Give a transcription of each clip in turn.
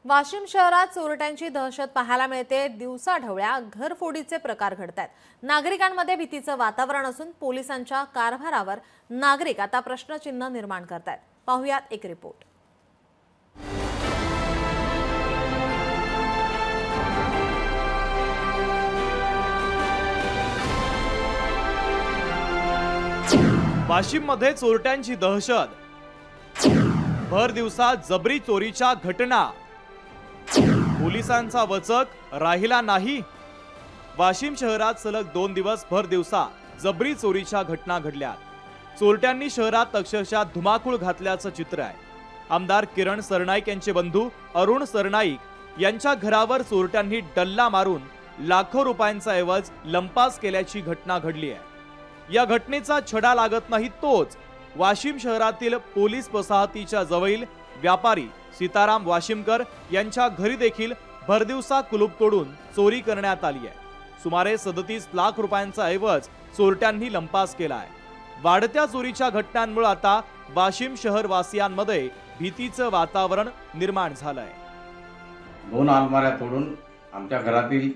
वाशिम शहरात चोरट्यांची दहशत पाहायला मिळते। दिवसाढवळ्या घरफोडीचे प्रकार घडतात। नागरिकांमध्ये भीतीचं वातावरण असून पोलिसांच्या कारभारावर नागरिक आता प्रश्नचिन्ह निर्माण करतात। पाहुयात एक रिपोर्ट। वाशिम मध्ये चोरट्यांची दहशत, भर दिवसा जबरी चोरीच्या घटना, पोलिसांचा वचक राहिला नाही। वाशिम शहरात सलग 2 दिवस भर दिवसा जबरी चोरीच्या घटना घडल्या। चोरट्यांनी शहरात अक्षरशः धुमाकूळ घातल्याचं चित्र आहे। आमदार किरण सरनाईक यांचे बंधू अरुण सरनाईक यांच्या घरावर चोरट्यांनी डल्ला मारून लाखो रुपयांचा ऐवज लंपास केल्याची घटना घडली आहे। या घटनेचा छडा लागत नाही तोच वाशिम शहरातील पोलीस वसाहतीच्या जवळील व्यापारी सीताराम वाशिमकर यांच्या घरी देखील भरदिवसा कुलूप तोडून चोरी करण्यात आली आहे। सुमारे 37 लाख रुपयांचा ऐवज चोरट्यांनी लंपास केला आहे। वाढत्या चोरीच्या घटनांमुळे आता वाशिम शहर वासियांमध्ये भीतीचं वातावरण निर्माण झालंय। 2 अलमाऱ्या तोडून आमच्या घरातील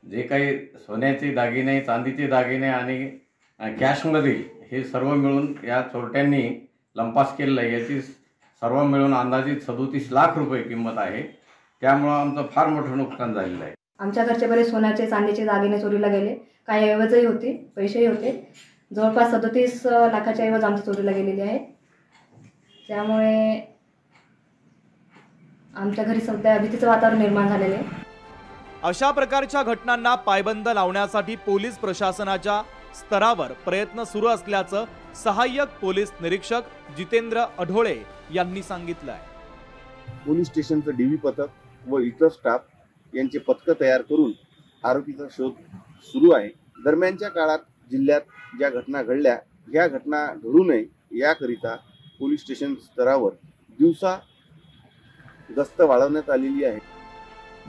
जे काही सोन्याचे दागिने, चांदीचे दागिने आणि कॅशमध्ये हे सर्व मिळून या चोरट्यांनी लंपास केलेलं आहे। याची सर्व मिळून अंदाजित 37 लाख रुपये किंमत आहे। त्यामुळे आमचं फार मोठं नुकसान झालेलं आहे। आमच्या घरचे बरेच सोन्याचे चांदीचे दागिने चोरीला गेले, काही ऐवजही होते, पैसेही होते। जवळपास 37 लाखाच्या ऐवज आमची चोरीला गेलेली आहे। त्यामुळे आमच्या घरी सध्या भीतीचं वातावरण निर्माण झालेलं आहे। अशा प्रकारच्या घटनांना पायबंद लावण्यासाठी पोलीस प्रशासनाच्या स्तरावर प्रयत्न सुरू असल्याचं सहाय्यक पोलीस निरीक्षक जितेंद्र अढोळे यांनी सांगितलं आहे। पोलीस स्टेशनचं डीव्ही पथक व इतर स्टाफ यांचे पथक तयार करून आरोपीचा शोध सुरू आहे। दरम्यानच्या काळात जिल्ह्यात ज्या घटना घडल्या ह्या घटना घडू नये याकरिता पोलीस स्टेशन स्तरावर दिवसा गस्त वाढवण्यात आलेली आहे।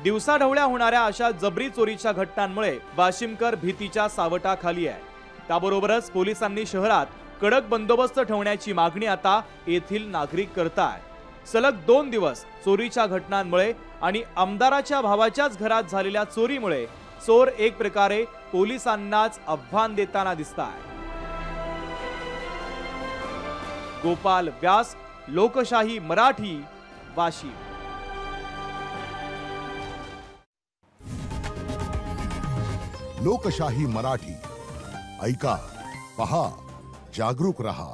दिवसाढवळ्या होणाऱ्या अशा जबरी चोरीच्या घटनांमुळे वाशिमकर भीतीच्या सावटाखाली आहे। त्याबरोबरच पोलिसांनी शहरात कडक बंदोबस्त ठेवण्याची मागणी आता येथील नागरिक करतात। सलग 2 दिवस चोरीच्या घटनांमुळे आणि आमदाराच्या भावाच्याच घरात झालेल्या चोरीमुळे चोर एक प्रकारे पोलिसांनाच आव्हान देताना दिसतात। गोपाल व्यास, लोकशाही मराठी, वाशिम। लोकशाही मराठी ऐका, पहा, जागरूक रहा।